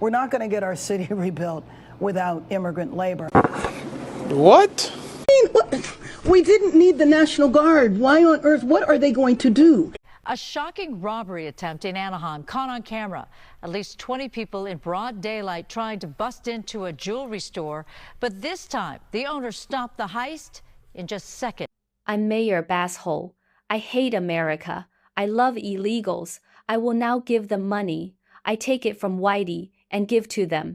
We're not going to get our city rebuilt without immigrant labor. What? We didn't need the National Guard. Why on earth? What are they going to do? A shocking robbery attempt in Anaheim caught on camera. At least 20 people in broad daylight trying to bust into a jewelry store. But this time, the owner stopped the heist in just seconds. I'm Mayor Basshole. I hate America. I love illegals. I will now give them money. I take it from Whitey and give to them.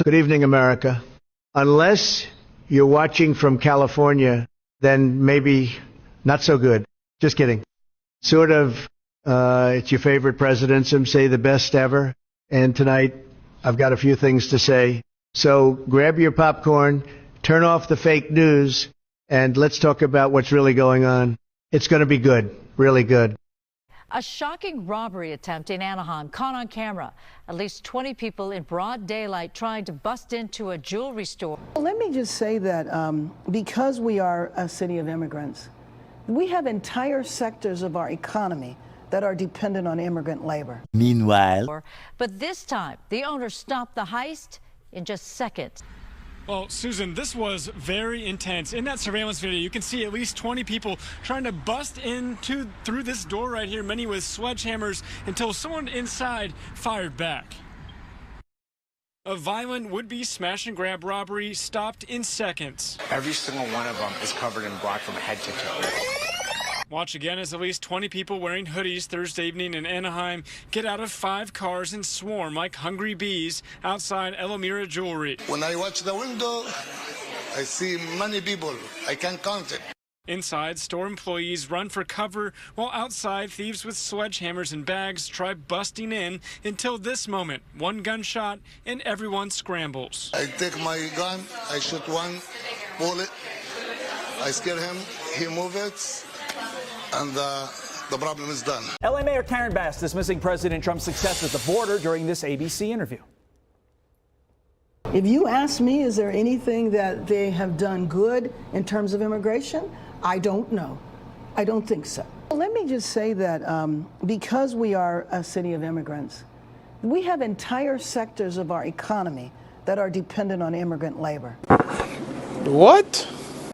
Good evening, America. Unless you're watching from California, then maybe not so good. Just kidding. Sort of, it's your favorite president, some say the best ever. And tonight, I've got a few things to say. So grab your popcorn, turn off the fake news, and let's talk about what's really going on. It's going to be good, really good. A shocking robbery attempt in Anaheim caught on camera. At least 20 people in broad daylight trying to bust into a jewelry store. Let me just say that because we are a city of immigrants, we have entire sectors of our economy that are dependent on immigrant labor. Meanwhile, but this time, the owner stopped the heist in just seconds. Well, Susan, this was very intense. In that surveillance video, you can see at least 20 people trying to bust through this door right here, many with sledgehammers, until someone inside fired back. A violent would-be smash-and-grab robbery stopped in seconds. Every single one of them is covered in blood from head to toe. Watch again as at least 20 people wearing hoodies Thursday evening in Anaheim get out of 5 cars and swarm like hungry bees outside Elomira Jewelry. When I watch the window, I see many people. I can't count it. Inside, store employees run for cover, while outside, thieves with sledgehammers and bags try busting in until this moment. One gunshot and everyone scrambles. I take my gun, I shoot one bullet, I scare him, he moves, and the problem is done. LA Mayor Karen Bass dismissing President Trump's success at the border during this ABC interview. If you ask me, is there anything that they have done good in terms of immigration? I don't know. I don't think so. Let me just say that because we are a city of immigrants, we have entire sectors of our economy that are dependent on immigrant labor. What?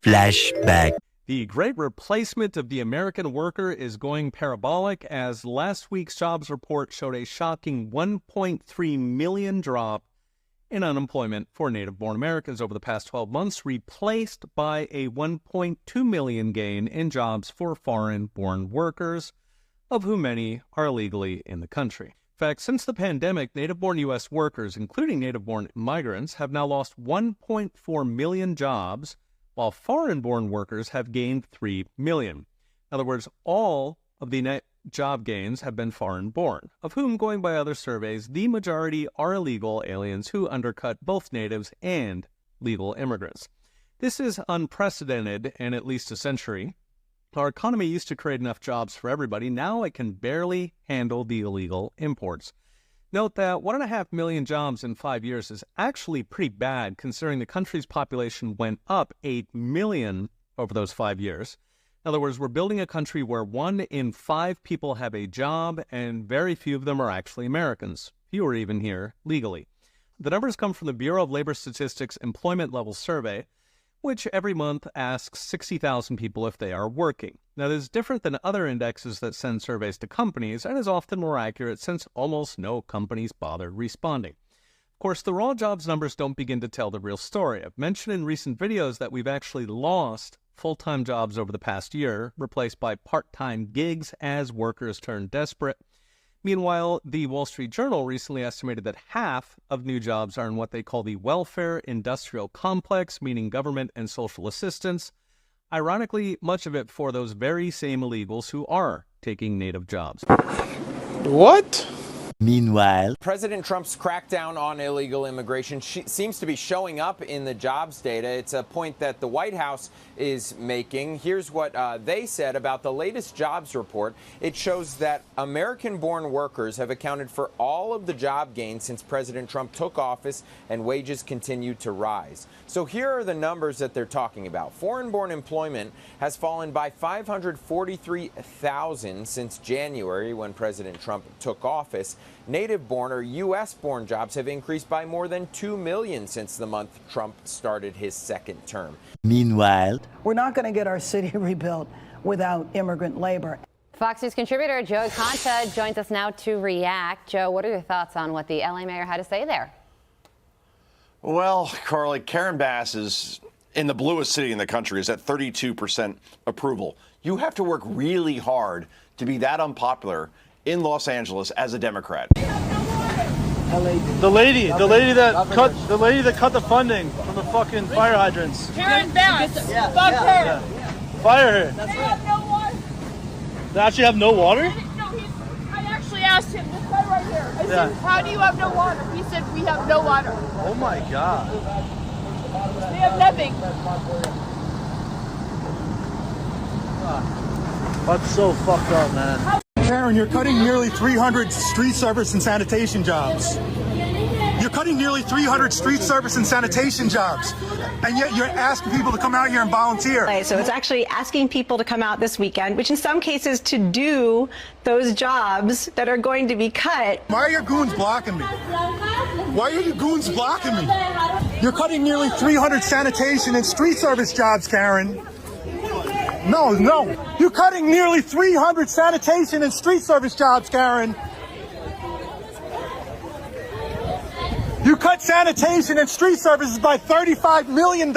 flashback. The great replacement of the American worker is going parabolic, as last week's jobs report showed a shocking 1.3 million drop in unemployment for native-born Americans over the past 12 months, replaced by a 1.2 million gain in jobs for foreign-born workers, of whom many are illegally in the country. In fact, since the pandemic, native-born U.S. workers, including native-born migrants, have now lost 1.4 million jobs, while foreign-born workers have gained 3 million. In other words, all of the net job gains have been foreign-born, of whom, going by other surveys, the majority are illegal aliens who undercut both natives and legal immigrants. This is unprecedented in at least a century. Our economy used to create enough jobs for everybody. Now it can barely handle the illegal imports. Note that 1.5 million jobs in 5 years is actually pretty bad, considering the country's population went up 8 million over those 5 years. In other words, we're building a country where 1 in 5 people have a job, and very few of them are actually Americans. Fewer even here legally. The numbers come from the Bureau of Labor Statistics Employment Level Survey, which every month asks 60,000 people if they are working. Now, this is different than other indexes that send surveys to companies, and is often more accurate since almost no companies bother responding. Of course, the raw jobs numbers don't begin to tell the real story. I've mentioned in recent videos that we've actually lost full-time jobs over the past year, replaced by part-time gigs as workers turn desperate. Meanwhile, the Wall Street Journal recently estimated that half of new jobs are in what they call the welfare industrial complex, meaning government and social assistance. Ironically, much of it for those very same illegals who are taking native jobs. What? Meanwhile, President Trump's crackdown on illegal immigration seems to be showing up in the jobs data. It's a point that the White House is making. Here's what they said about the latest jobs report. It shows that American-born workers have accounted for all of the job gains since President Trump took office, and wages continue to rise. So here are the numbers that they're talking about. Foreign-born employment has fallen by 543,000 since January, when President Trump took office. Native-born or U.S.-born jobs have increased by more than 2 million since the month Trump started his second term. Meanwhile, we're not going to get our city rebuilt without immigrant labor. Fox News contributor Joe Concha joins us now to react. Joe, what are your thoughts on what the LA mayor had to say there? Well, Carly, Karen Bass is in the bluest city in the country, is at 32% approval. You have to work really hard to be that unpopular in Los Angeles as a Democrat. The lady that cut the funding from the fucking fire hydrants. Karen Bass, fuck her. Yeah. Fire her. They have no water. They actually have no water? No, I actually asked him, this guy right here. I said, how do you have no water? He said, we have no water. Oh my God. We have nothing. That's so fucked up, man. Karen, you're cutting nearly 300 street service and sanitation jobs. You're cutting nearly 300 street service and sanitation jobs, and yet you're asking people to come out here and volunteer. So it's actually asking people to come out this weekend, which in some cases to do those jobs that are going to be cut. Why are your goons blocking me? Why are your goons blocking me? You're cutting nearly 300 sanitation and street service jobs, Karen. No. You're cutting nearly 300 sanitation and street service jobs, Karen. You cut sanitation and street services by $35 million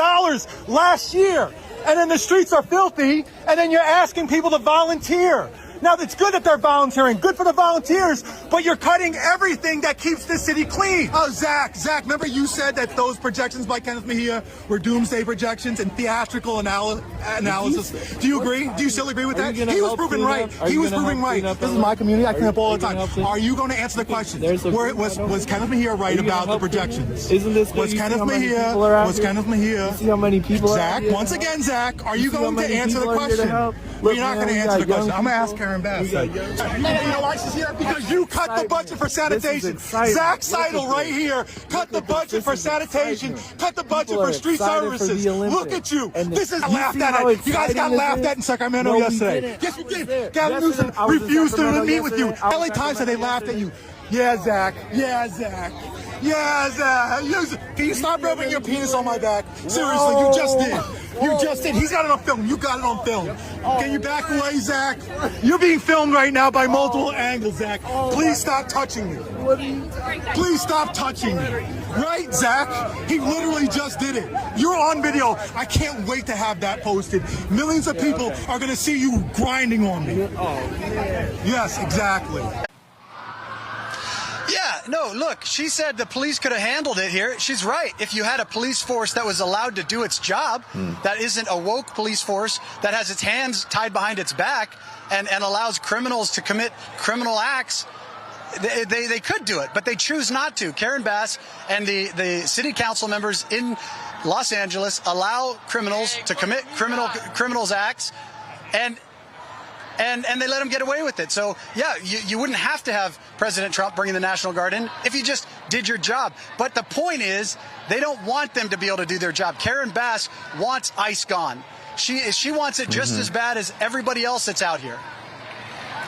last year. And then the streets are filthy, and then you're asking people to volunteer. Now, it's good that they're volunteering, good for the volunteers, but you're cutting everything that keeps the city clean. Oh, Zach, remember you said that those projections by Kenneth Mejia were doomsday projections and theatrical analysis. Do you agree? Do you still agree with that? He was proven right. He was proven right. This is my community. I clean up all the time. Are you going to answer the question? Was Kenneth Mejia right about the projections? Isn't this was Kenneth Mejia? Was Kenneth Mejia? See how many people Zach, once again, Zach, are you going to answer the question? Well, you're not going to answer the question. I'm going to ask Karen Bass. You know why she's here? Because you cut the budget for sanitation. Zach Seidel right here cut the budget for sanitation, cut the budget for street services. Look at you. This is laughed at. You guys got laughed at in Sacramento yesterday. Yes, you did. Gavin Newsom refused to meet with you. LA Times said they laughed at you. Yeah, Zach. Yeah, Zach. Yeah, Zach. Can you stop rubbing your penis on my back? Seriously, you just did. You just did. He's got it on film. You got it on film. Can you back away, Zach? You're being filmed right now by multiple angles, Zach. Please stop touching me. Please stop touching me. Right, Zach? He literally just did it. You're on video. I can't wait to have that posted. Millions of people are going to see you grinding on me. Yes, exactly. Yeah, no, look, she said the police could have handled it here. She's right. If you had a police force that was allowed to do its job, that isn't a woke police force that has its hands tied behind its back and allows criminals to commit criminal acts, they could do it, but they choose not to. Karen Bass and the city council members in Los Angeles allow criminals to commit criminals acts, and they let them get away with it. So, yeah, you wouldn't have to have President Trump bringing the National Guard in if you just did your job. But the point is, they don't want them to be able to do their job. Karen Bass wants ICE gone. She wants it just as bad as everybody else that's out here.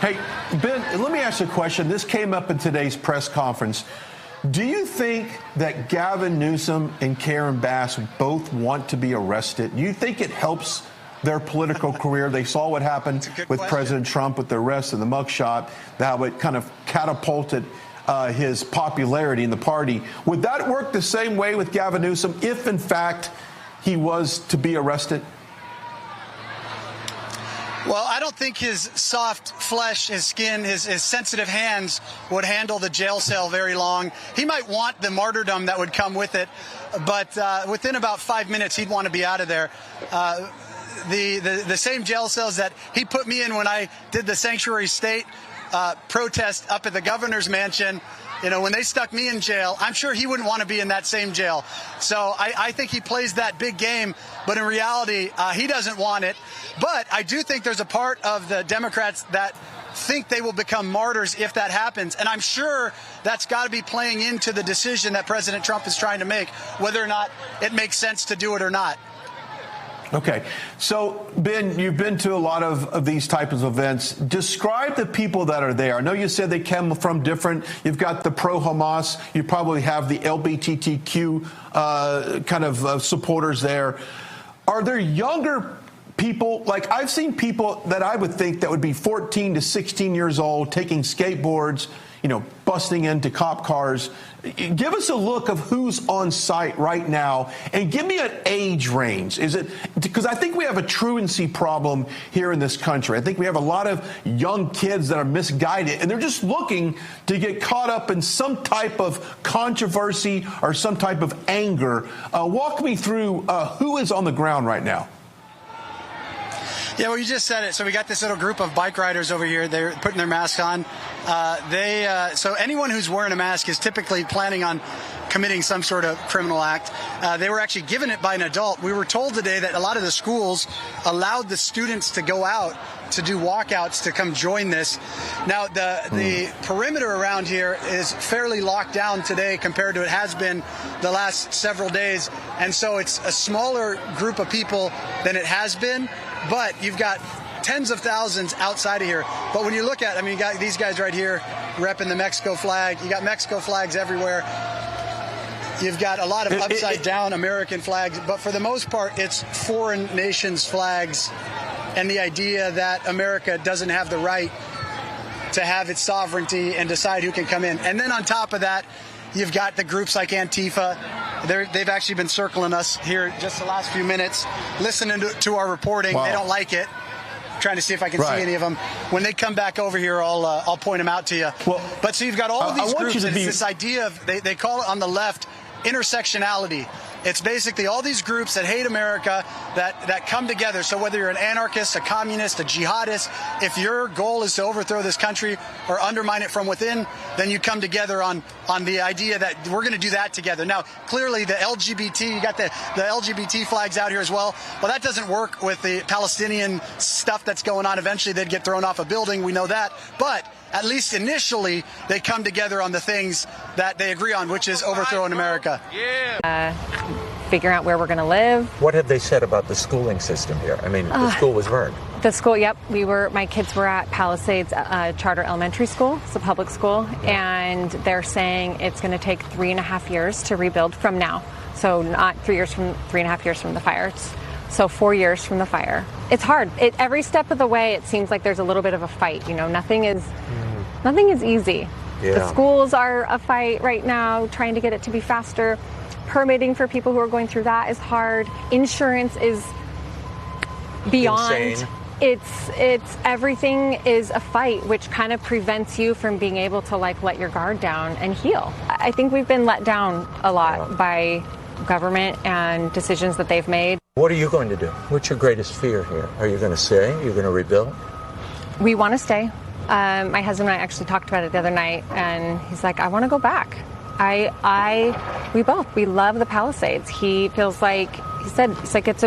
Hey, Ben, let me ask you a question. This came up in today's press conference. Do you think that Gavin Newsom and Karen Bass both want to be arrested? Do you think it helps their political career? They saw what happened with President Trump with the arrest and the mugshot, how it kind of catapulted his popularity in the party. Would that work the same way with Gavin Newsom if, in fact, he was to be arrested? Well, I don't think his soft flesh, his skin, his sensitive hands would handle the jail cell very long. He might want the martyrdom that would come with it, but within about 5 minutes, he'd want to be out of there. The same jail cells that he put me in when I did the sanctuary state protest up at the governor's mansion. You know, when they stuck me in jail, I'm sure he wouldn't want to be in that same jail. So I think he plays that big game, but in reality, he doesn't want it. But I do think there's a part of the Democrats that think they will become martyrs if that happens. And I'm sure that's got to be playing into the decision that President Trump is trying to make, whether or not it makes sense to do it or not. Okay. So, Ben, you've been to a lot of these types of events. Describe the people that are there. I know you said they come from different, you've got the pro-Hamas, you probably have the LGBTQ kind of supporters there. Are there younger people? Like, I've seen people that I would think that would be 14 to 16 years old taking skateboards, you know, busting into cop cars. Give us a look of who's on site right now and give me an age range. Is it because I think we have a truancy problem here in this country. I think we have a lot of young kids that are misguided and they're just looking to get caught up in some type of controversy or some type of anger. Walk me through who is on the ground right now. Yeah, well, you just said it. So we got this little group of bike riders over here. They're putting their masks on. So anyone who's wearing a mask is typically planning on committing some sort of criminal act. They were actually given it by an adult. We were told today that a lot of the schools allowed the students to go out to do walkouts to come join this. Now, the perimeter around here is fairly locked down today compared to it has been the last several days. And so it's a smaller group of people than it has been. But you've got tens of thousands outside of here. But when you look at, I mean, you got these guys right here repping the Mexico flag. You got Mexico flags everywhere. You've got a lot of upside down American flags. But for the most part, it's foreign nations' flags and the idea that America doesn't have the right to have its sovereignty and decide who can come in. And then on top of that, you've got the groups like Antifa. They've actually been circling us here just the last few minutes, listening to our reporting. Wow. They don't like it. I'm trying to see if I can see any of them. When they come back over here, I'll point them out to you. Well, but so you've got all of these groups, and it's this idea of, they call it on the left, intersectionality. It's basically all these groups that hate America that come together. So whether you're an anarchist, a communist, a jihadist, if your goal is to overthrow this country or undermine it from within, then you come together on the idea that we're going to do that together. Now, clearly the LGBT, you got the LGBT flags out here as well. Well, that doesn't work with the Palestinian stuff that's going on. Eventually they'd get thrown off a building. We know that. But at least initially, they come together on the things that they agree on, which is overthrowing America. Figuring out where we're going to live. What have they said about the schooling system here? I mean, the school was burned. The school, yep. My kids were at Palisades Charter Elementary School. It's a public school. And they're saying it's going to take 3.5 years to rebuild from now. So not 3.5 years from the fire. So 4 years from the fire. It's hard. Every step of the way, it seems like there's a little bit of a fight. You know, nothing is easy. Yeah. The schools are a fight right now, trying to get it to be faster. Permitting for people who are going through that is hard. Insurance is beyond. Insane. It's everything is a fight, which kind of prevents you from being able to let your guard down and heal. I think we've been let down a lot by government and decisions that they've made. What are you going to do? What's your greatest fear here? Are you going to stay? Are you going to rebuild? We want to stay. My husband and I actually talked about it the other night, and he's like, I want to go back. We love the Palisades. He feels like, he said, it's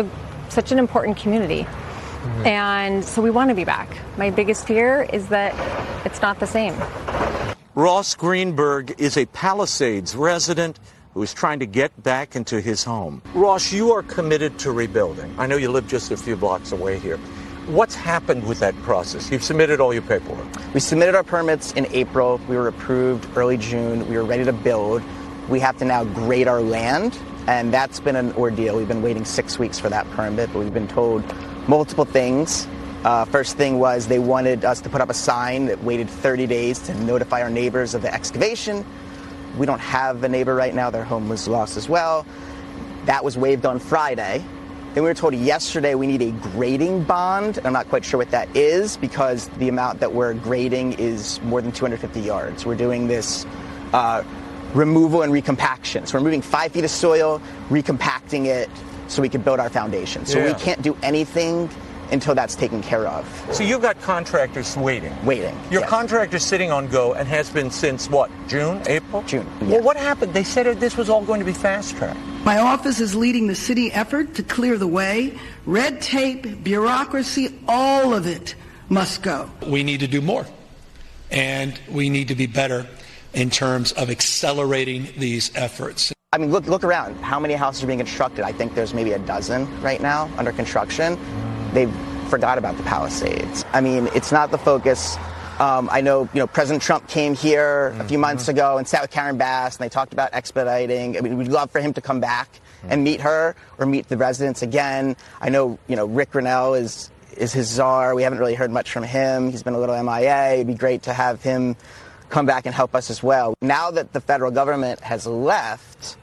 such an important community. Mm-hmm. And so we want to be back. My biggest fear is that it's not the same. Ross Greenberg is a Palisades resident who is trying to get back into his home. Ross, you are committed to rebuilding. I know you live just a few blocks away here. What's happened with that process? You've submitted all your paperwork. We submitted our permits in April. We were approved early June. We were ready to build. We have to now grade our land, and that's been an ordeal. We've been waiting 6 weeks for that permit, but we've been told multiple things. First thing was they wanted us to put up a sign that waited 30 days to notify our neighbors of the excavation. We don't have a neighbor right now. Their home was lost as well. That was waived on Friday. Then we were told yesterday we need a grading bond. I'm not quite sure what that is because the amount that we're grading is more than 250 yards. We're doing this removal and recompaction. So we're removing 5 feet of soil, recompacting it so we can build our foundation. So we can't do anything until that's taken care of. So you've got contractors waiting. Your yes. contractor's sitting on go and has been since what, June, April? June. Well, what happened? They said this was all going to be fast-tracked. My office is leading the city effort to clear the way. Red tape, bureaucracy, all of it must go. We need to do more, and we need to be better in terms of accelerating these efforts. I mean, look around. How many houses are being constructed? I think there's maybe a dozen right now under construction. They've forgot about the Palisades. I mean, it's not the focus. I know, President Trump came here a few months ago and sat with Karen Bass, and they talked about expediting. I mean, we'd love for him to come back and meet her or meet the residents again. I know, Rick Grinnell is his czar. We haven't really heard much from him. He's been a little MIA. It'd be great to have him come back and help us as well. Now that the federal government has left,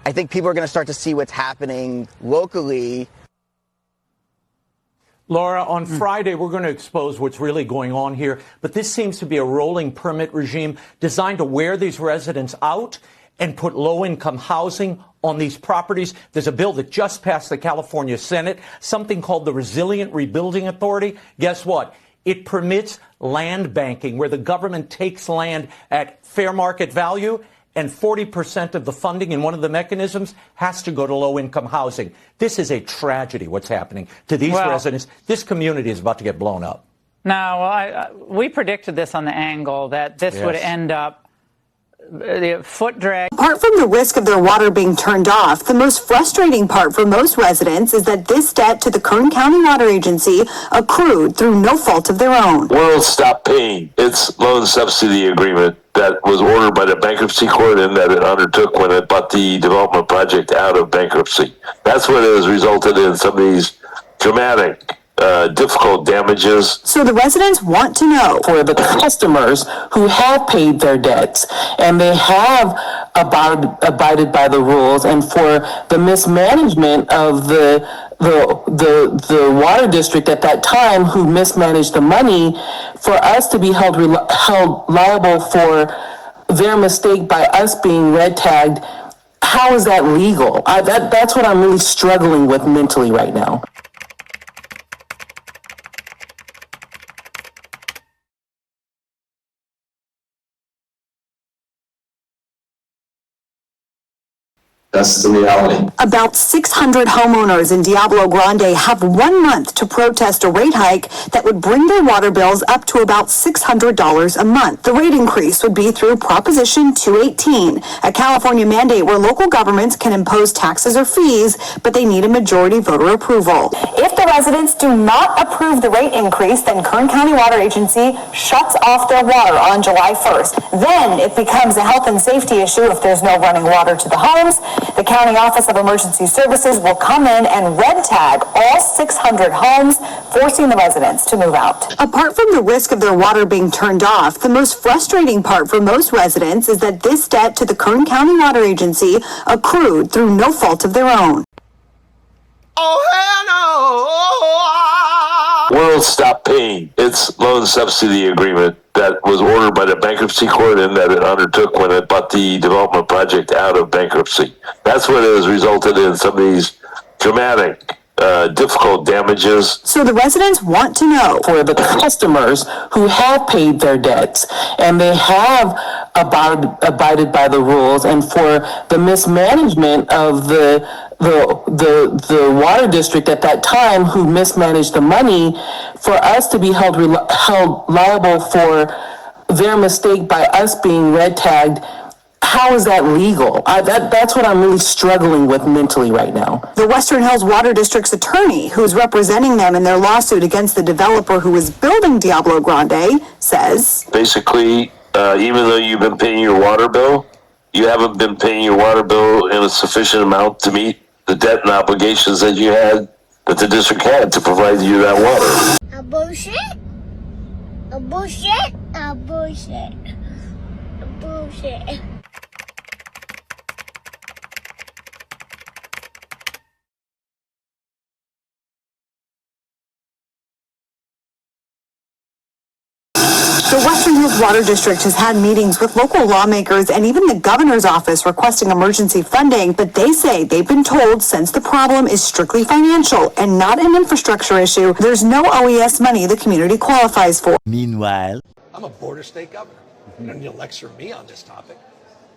I think people are going to start to see what's happening locally. Laura, on Friday, we're going to expose what's really going on here. But this seems to be a rolling permit regime designed to wear these residents out and put low-income housing on these properties. There's a bill that just passed the California Senate, something called the Resilient Rebuilding Authority. Guess what? It permits land banking, where the government takes land at fair market value, and 40% of the funding in one of the mechanisms has to go to low-income housing. This is a tragedy, what's happening to these residents. This community is about to get blown up. No, we predicted this on the angle that this would end up the foot drag. Apart from the risk of their water being turned off, the most frustrating part for most residents is that this debt to the Kern County Water Agency accrued through no fault of their own. World stopped paying its loan subsidy agreement that was ordered by the bankruptcy court and that it undertook when it bought the development project out of bankruptcy. That's what has resulted in some of these dramatic difficult damages. So the residents want to know, for the customers who have paid their debts and they have abided by the rules, and for the mismanagement of the water district at that time who mismanaged the money, for us to be held liable for their mistake by us being red tagged. How is that legal? That's what I'm really struggling with mentally right now. That's the reality. About 600 homeowners in Diablo Grande have 1 month to protest a rate hike that would bring their water bills up to about $600 a month. The rate increase would be through Proposition 218, a California mandate where local governments can impose taxes or fees, but they need a majority voter approval. If the residents do not approve the rate increase, then Kern County Water Agency shuts off their water on July 1st. Then it becomes a health and safety issue if there's no running water to the homes. The County Office of Emergency Services will come in and red tag all 600 homes, forcing the residents to move out. Apart from the risk of their water being turned off, the most frustrating part for most residents is that this debt to the Kern County Water Agency accrued through no fault of their own. Oh, hell no! World stopped paying its loan subsidy agreement that was ordered by the bankruptcy court and that it undertook when it bought the development project out of bankruptcy. That's what has resulted in some of these dramatic, difficult damages. So the residents want to know, for the customers who have paid their debts and they have abided by the rules, and for the mismanagement of the water district at that time who mismanaged the money, for us to be held liable for their mistake by us being red tagged. How is that legal? That's what I'm really struggling with mentally right now. The Western Hills Water District's attorney, who is representing them in their lawsuit against the developer who is building Diablo Grande, says, basically, even though you've been paying your water bill, you haven't been paying your water bill in a sufficient amount to meet the debt and obligations that you had, that the district had to provide you that water. A bullshit? A bullshit? A bullshit? A bullshit? The Western Hills Angeles Water District has had meetings with local lawmakers and even the governor's office requesting emergency funding, but they say they've been told since the problem is strictly financial and not an infrastructure issue, there's no OES money the community qualifies for. Meanwhile, I'm a border state governor. You don't need to lecture me on this topic.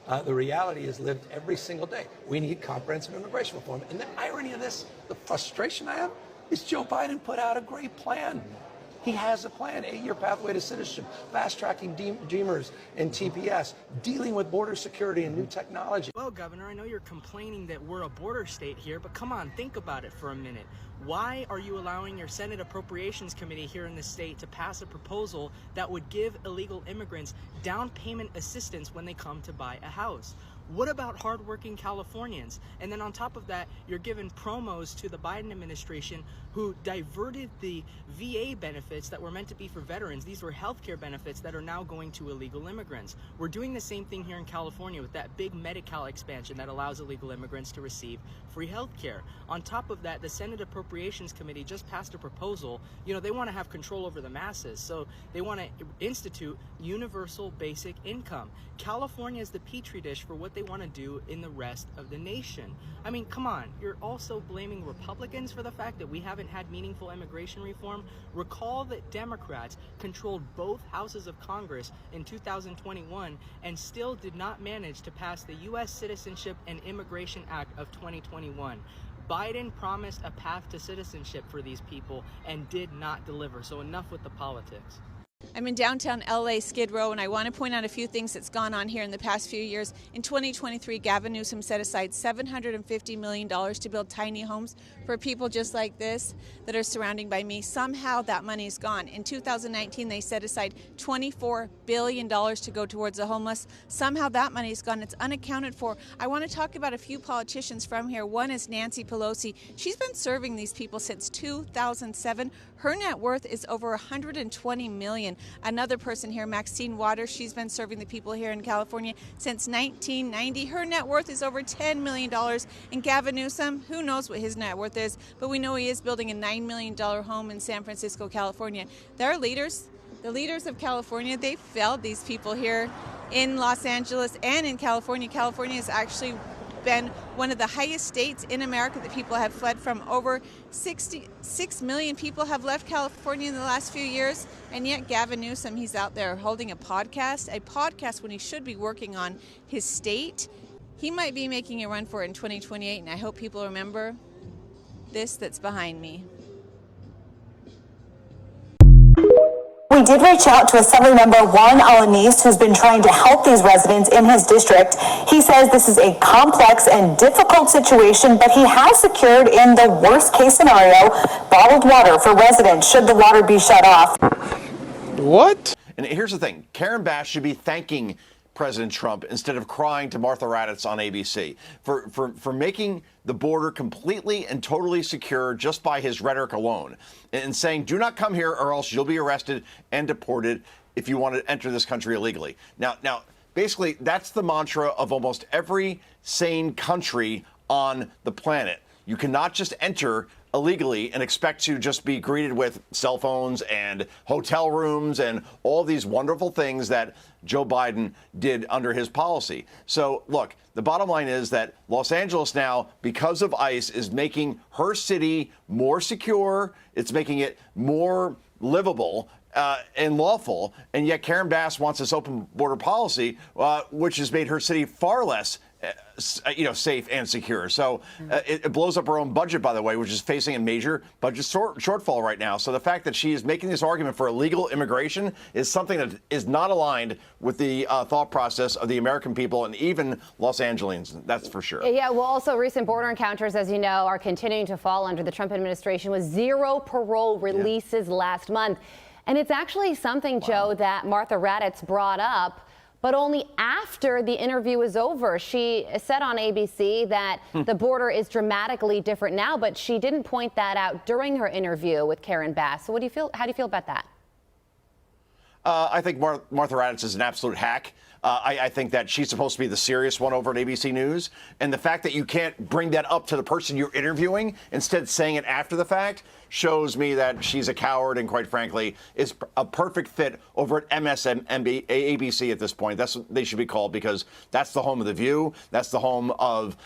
The reality is lived every single day. We need comprehensive immigration reform. And the irony of this, the frustration I have, is Joe Biden put out a great plan. He has a plan, 8-year pathway to citizenship, fast-tracking Dreamers and TPS, dealing with border security and new technology. Well, Governor, I know you're complaining that we're a border state here, but come on, think about it for a minute. Why are you allowing your Senate Appropriations Committee here in the state to pass a proposal that would give illegal immigrants down payment assistance when they come to buy a house? What about hardworking Californians? And then on top of that, you're giving promos to the Biden administration who diverted the VA benefits that were meant to be for veterans. These were healthcare benefits that are now going to illegal immigrants. We're doing the same thing here in California with that big Medi-Cal expansion that allows illegal immigrants to receive free healthcare. On top of that, the Senate Appropriations Committee just passed a proposal. You know, they want to have control over the masses, so they want to institute universal basic income. California is the petri dish for what they want to do in the rest of the nation. I mean, come on, you're also blaming Republicans for the fact that we haven't had meaningful immigration reform. Recall that Democrats controlled both houses of Congress in 2021 and still did not manage to pass the U.S. Citizenship and Immigration Act of 2021. Biden promised a path to citizenship for these people and did not deliver. So enough with the politics. I'm in downtown LA, Skid Row, and I want to point out a few things that's gone on here in the past few years. In 2023, Gavin Newsom set aside $750 million to build tiny homes for people just like this that are surrounding by me. Somehow that money is gone. In 2019, they set aside $24 billion to go towards the homeless. Somehow that money is gone. It's unaccounted for. I want to talk about a few politicians from here. One is Nancy Pelosi. She's been serving these people since 2007. Her net worth is over $120 million. Another person here, Maxine Waters, she's been serving the people here in California since 1990. Her net worth is over $10 million. And Gavin Newsom, who knows what his net worth is, but we know he is building a $9 million home in San Francisco, California. Their leaders, the leaders of California, they failed these people here in Los Angeles and in California. California has actually been one of the highest states in America that people have fled from. Over 66 million people have left California in the last few years, and yet Gavin Newsom, he's out there holding a podcast when he should be working on his state. He might be making a run for it in 2028, and I hope people remember this that's behind me. We did reach out to Assemblymember Juan Alanis, who's been trying to help these residents in his district. He says this is a complex and difficult situation, but he has secured, in the worst case scenario, bottled water for residents should the water be shut off. What? And here's the thing. Karen Bass should be thanking President Trump instead of crying to Martha Raddatz on ABC for making the border completely and totally secure just by his rhetoric alone, and saying, do not come here or else you'll be arrested and deported if you want to enter this country illegally. Now, basically, that's the mantra of almost every sane country on the planet. You cannot just enter illegally and expect to just be greeted with cell phones and hotel rooms and all these wonderful things that Joe Biden did under his policy. So, look, the bottom line is that Los Angeles now, because of ICE, is making her city more secure. It's making it more livable and lawful. And yet Karen Bass wants this open border policy, which has made her city far less safe and secure. So it blows up her own budget, by the way, which is facing a major budget shortfall right now. So the fact that she is making this argument for illegal immigration is something that is not aligned with the thought process of the American people and even Los Angeles. That's for sure. Yeah, well, also recent border encounters, as you know, are continuing to fall under the Trump administration with 0 parole releases last month. And it's actually something, Joe, that Martha Raddatz brought up, but only after the interview was over. She said on ABC that the border is dramatically different now, but she didn't point that out during her interview with Karen Bass. So how do you feel about that? I think Martha Raddatz is an absolute hack. I think that she's supposed to be the serious one over at ABC News. And the fact that you can't bring that up to the person you're interviewing, instead saying it after the fact, shows me that she's a coward and, quite frankly, is a perfect fit over at MSNBC, ABC at this point. That's what they should be called, because that's the home of The View. That's the home of,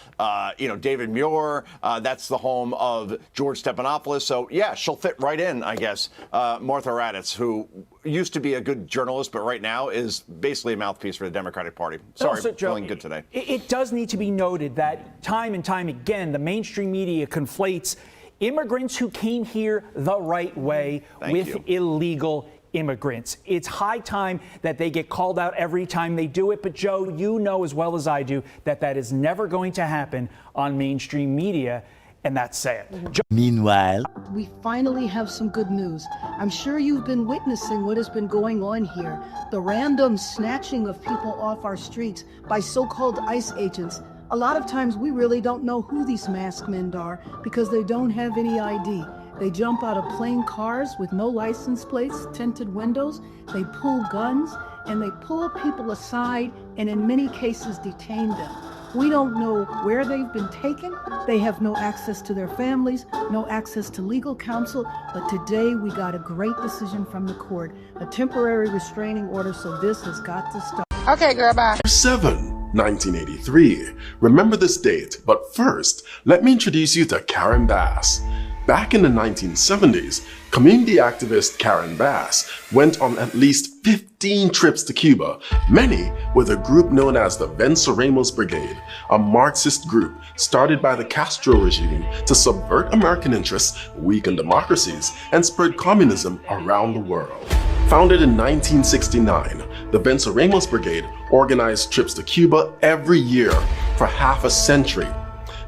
David Muir. That's the home of George Stephanopoulos. So, yeah, she'll fit right in, I guess. Martha Raddatz, who used to be a good journalist, but right now is basically a mouthpiece for the Democratic Party. Sorry, Also, Joe, feeling good today. It does need to be noted that time and time again, the mainstream media conflates immigrants who came here the right way with illegal immigrants. It's high time that they get called out every time they do it. But, Joe, you know as well as I do that that is never going to happen on mainstream media. And that's sad. Meanwhile, we finally have some good news. I'm sure you've been witnessing what has been going on here. The random snatching of people off our streets by so-called ICE agents. A lot of times we really don't know who these masked men are because they don't have any ID. They jump out of plain cars with no license plates, tinted windows. They pull guns and they pull people aside and in many cases detain them. We don't know where they've been taken. They have no access to their families, no access to legal counsel. But today we got a great decision from the court, a temporary restraining order. So this has got to stop. Okay, girl, bye. 1983. Remember this date, but first, let me introduce you to Karen Bass. Back in the 1970s, community activist Karen Bass went on at least 15 trips to Cuba, many with a group known as the Venceremos Brigade, a Marxist group started by the Castro regime to subvert American interests, weaken democracies, and spread communism around the world. Founded in 1969, the Venceremos Brigade organized trips to Cuba every year for half a century.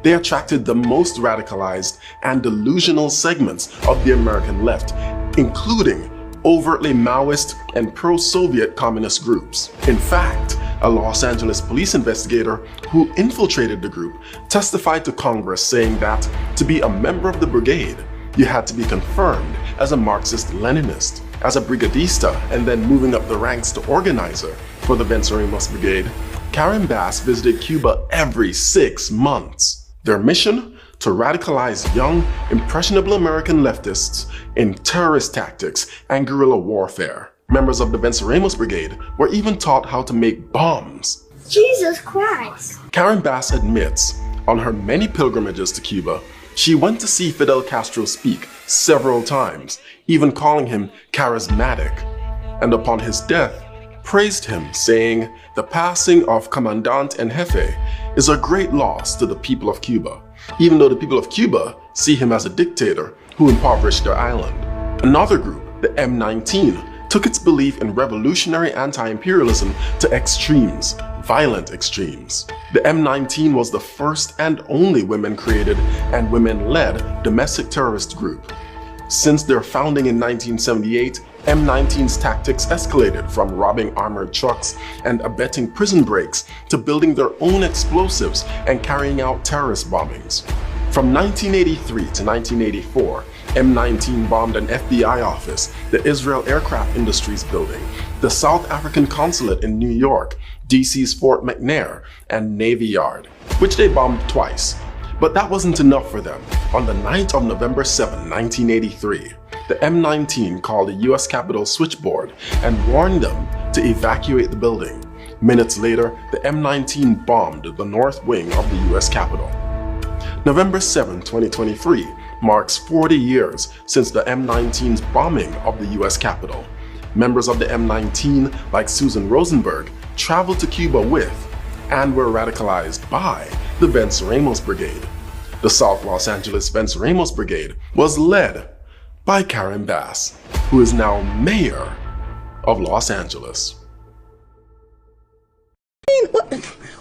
They attracted the most radicalized and delusional segments of the American left, including overtly Maoist and pro-Soviet communist groups. In fact, a Los Angeles police investigator who infiltrated the group testified to Congress saying that to be a member of the brigade, you had to be confirmed as a Marxist-Leninist. As a brigadista and then moving up the ranks to organizer for the Venceremos Brigade, Karen Bass visited Cuba every 6 months. Their mission? To radicalize young, impressionable American leftists in terrorist tactics and guerrilla warfare. Members of the Venceremos Brigade were even taught how to make bombs. Jesus Christ. Karen Bass admits, on her many pilgrimages to Cuba, she went to see Fidel Castro speak several times, even calling him charismatic. And upon his death, praised him, saying, "The passing of Commandant en Jefe is a great loss to the people of Cuba," even though the people of Cuba see him as a dictator who impoverished their island. Another group, the M19, took its belief in revolutionary anti-imperialism to extremes, violent extremes. The M19 was the first and only women-created and women-led domestic terrorist group. Since their founding in 1978, M19's tactics escalated from robbing armored trucks and abetting prison breaks to building their own explosives and carrying out terrorist bombings. From 1983 to 1984, M19 bombed an FBI office, the Israel Aircraft Industries building, the South African consulate in New York, DC's Fort McNair, and Navy Yard, which they bombed twice. But that wasn't enough for them. On the night of November 7, 1983, the M19 called the US Capitol switchboard and warned them to evacuate the building. Minutes later, the M19 bombed the north wing of the US Capitol. November 7, 2023 marks 40 years since the M19's bombing of the US Capitol. Members of the M19, like Susan Rosenberg, traveled to Cuba with and were radicalized by the Venceremos Brigade. The South Los Angeles Venceremos Brigade was led by Karen Bass, who is now mayor of Los Angeles.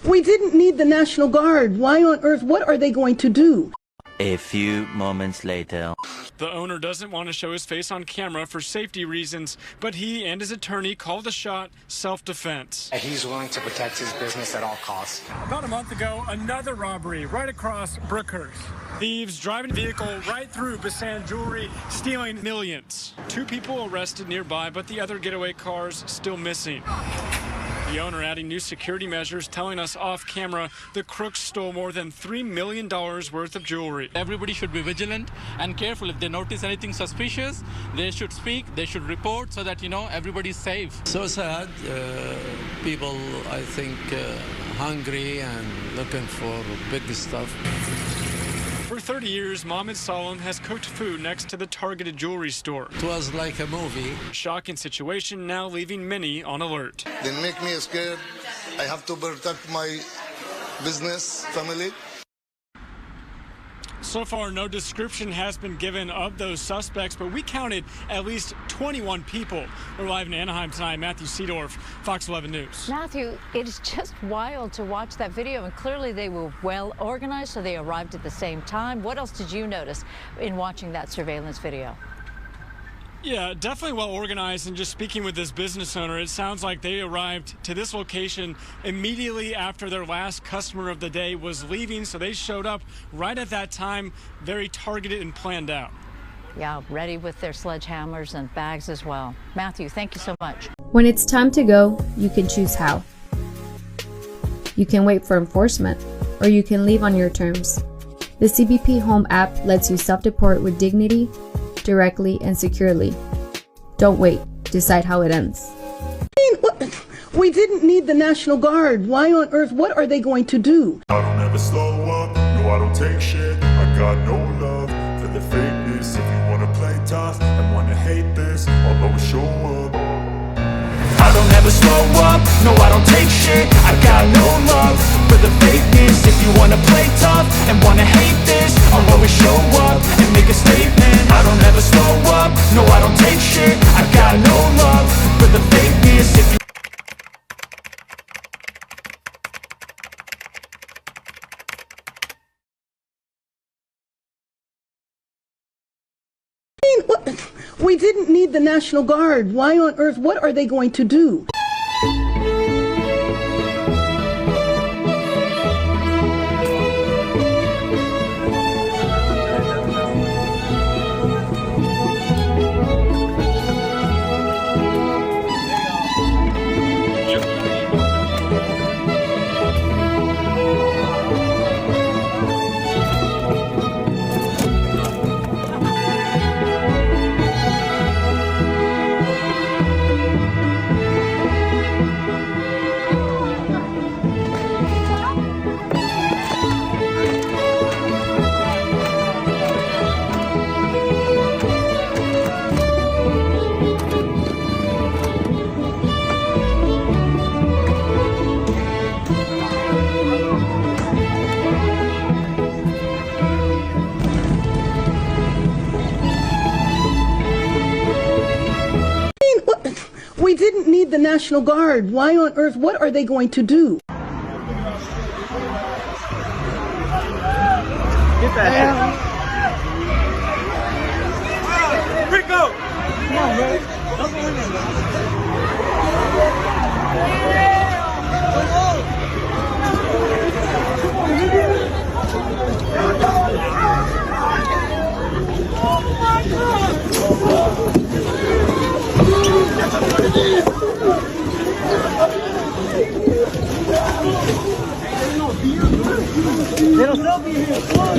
We didn't need the National Guard. Why on earth? What are they going to do? a few moments later. The owner doesn't want to show his face on camera for safety reasons, but he and his attorney called the shot self-defense. He's willing to protect his business at all costs. About a month ago, another robbery right across Brookhurst. Thieves driving a vehicle right through Basan Jewelry, stealing millions. 2 people arrested nearby, but the other getaway cars still missing. The owner adding new security measures, telling us off camera the crooks stole more than $3 million worth of jewelry. Everybody should be vigilant and careful. If they notice anything suspicious, they should speak, they should report so that, everybody's safe. So sad. People, I think, hungry and looking for big stuff. For 30 years, Mohammed Salam has cooked food next to the targeted jewelry store. It was like a movie. Shocking situation now leaving many on alert. They make me scared. I have to protect my business, family. So far, no description has been given of those suspects, but we counted at least 21 people. We're live in Anaheim tonight. Matthew Seedorf, Fox 11 News. Matthew, it is just wild to watch that video, and clearly they were well organized, so they arrived at the same time. What else did you notice in watching that surveillance video? Yeah, definitely well organized. And just speaking with this business owner, it sounds like they arrived to this location immediately after their last customer of the day was leaving. So they showed up right at that time, very targeted and planned out. Yeah, ready with their sledgehammers and bags as well. Matthew, thank you so much. When it's time to go, you can choose how. You can wait for enforcement, or you can leave on your terms. The CBP Home app lets you self-deport with dignity, directly and securely. Don't wait. Decide how it ends. We didn't need the National Guard. Why on earth? What are they going to do? I don't ever slow up. No, I don't take shit. I got no love for the fakeness. If you wanna play tough and wanna hate this, I'll always show up. I don't ever slow up. No, I don't take shit. I got no love for the fakeness. If you wanna play tough and wanna hate this, I'll always show up and make a statement. I don't ever slow up. No, I don't take shit. I got no love for the fakeness. If you We didn't need the National Guard. Why on earth? What are they going to do? We didn't need the National Guard. Why on earth? What are they going to do? get that. Rico! Come on, bro. Little selfie here, come on.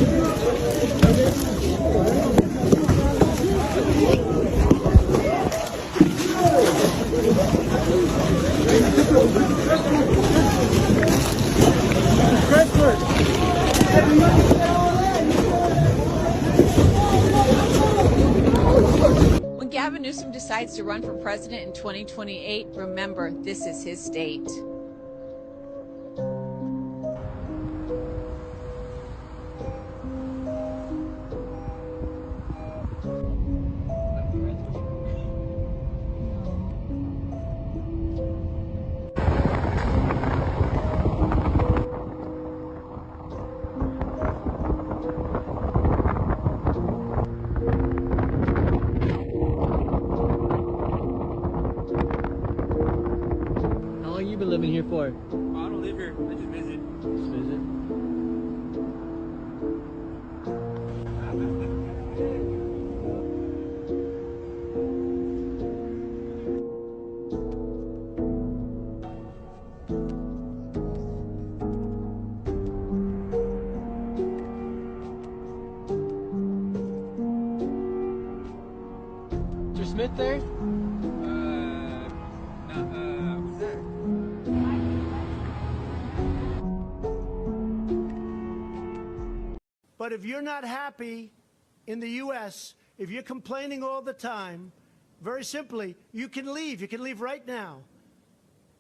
When Gavin Newsom decides to run for president in 2028, remember, this is his state. Living here for? I don't live here. I just visit. Just visit. there? But if you're not happy in the U.S., if you're complaining all the time, very simply, you can leave. You can leave right now.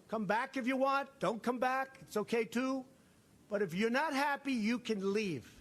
Come back if you want. Don't come back. It's okay too. But if you're not happy, you can leave.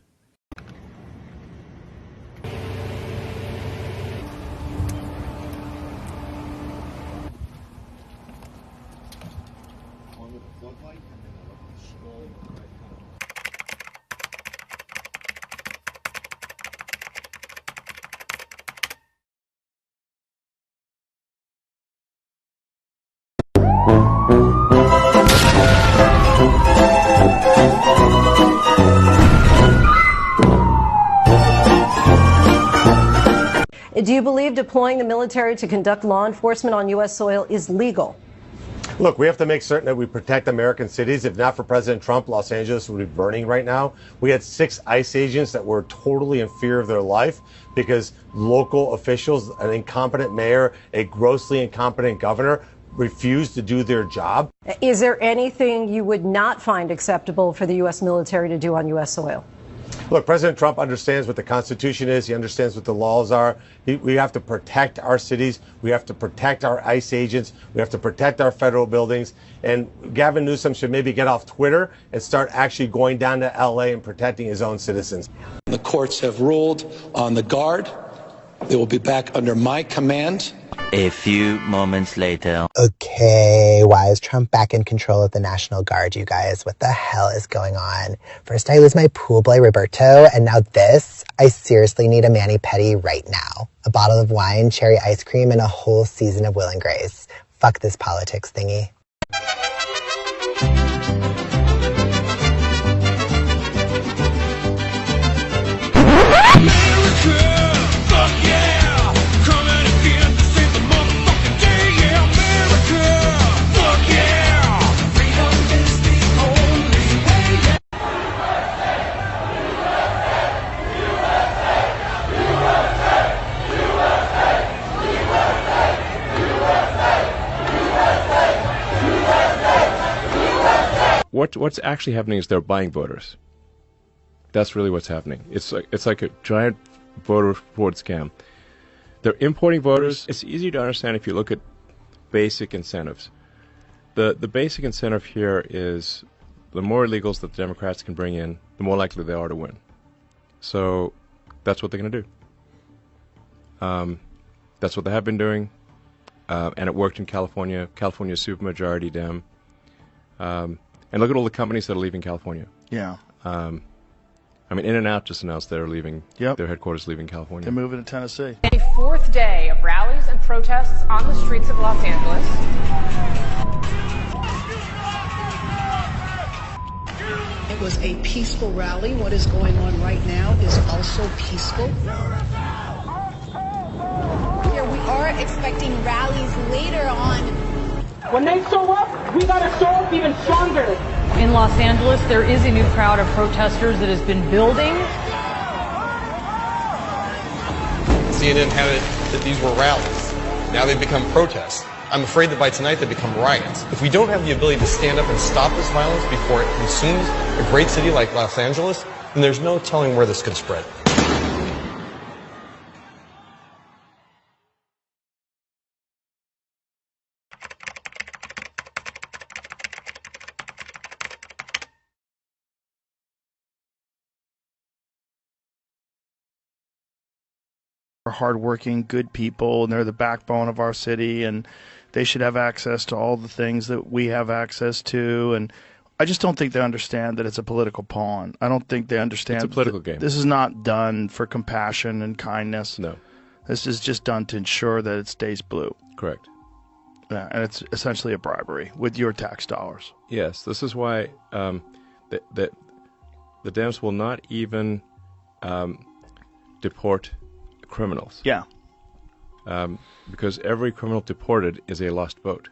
Do you believe deploying the military to conduct law enforcement on U.S. soil is legal? Look, we have to make certain that we protect American cities. If not for President Trump, Los Angeles would be burning right now. We had 6 ICE agents that were totally in fear of their life because local officials, an incompetent mayor, a grossly incompetent governor, refused to do their job. Is there anything you would not find acceptable for the U.S. military to do on U.S. soil? Look, President Trump understands what the Constitution is. He understands what the laws are. We have to protect our cities. We have to protect our ICE agents. We have to protect our federal buildings. And Gavin Newsom should maybe get off Twitter and start actually going down to L.A. and protecting his own citizens. The courts have ruled on the Guard. They will be back under my command. A few moments later. Okay, why is Trump back in control of the National Guard, you guys? What the hell is going on? First I lose my pool boy Roberto, and now this? I seriously need a mani-pedi right now. A bottle of wine, cherry ice cream, and a whole season of Will and Grace. Fuck this politics thingy. What's actually happening is they're buying voters. That's really what's happening. It's like a giant voter fraud scam. They're importing voters. It's easy to understand if you look at basic incentives. The basic incentive here is the more illegals that the Democrats can bring in, the more likely they are to win. So that's what they're going to do. That's what they have been doing, and it worked in California. California's supermajority Dem. And look at all the companies that are leaving California. Yeah. I mean, In-N-Out just announced they're leaving. Yep. Their headquarters leaving California. They're moving to Tennessee. A 4th day of rallies and protests on the streets of Los Angeles. It was a peaceful rally. What is going on right now is also peaceful. Here we are expecting rallies later on. When they show up, we gotta show up even stronger. In Los Angeles, there is a new crowd of protesters that has been building. CNN had it that these were rallies. Now they've become protests. I'm afraid that by tonight they become riots. If we don't have the ability to stand up and stop this violence before it consumes a great city like Los Angeles, then there's no telling where this could spread. Are hardworking, good people, and they're the backbone of our city, and they should have access to all the things that we have access to. And I just don't think they understand that it's a political pawn. I don't think they understand. It's a political game. This is not done for compassion and kindness. No. This is just done to ensure that it stays blue. Correct. Yeah, and it's essentially a bribery with your tax dollars. Yes, this is why the Dems will not even deport criminals. Yeah. Because every criminal deported is a lost vote.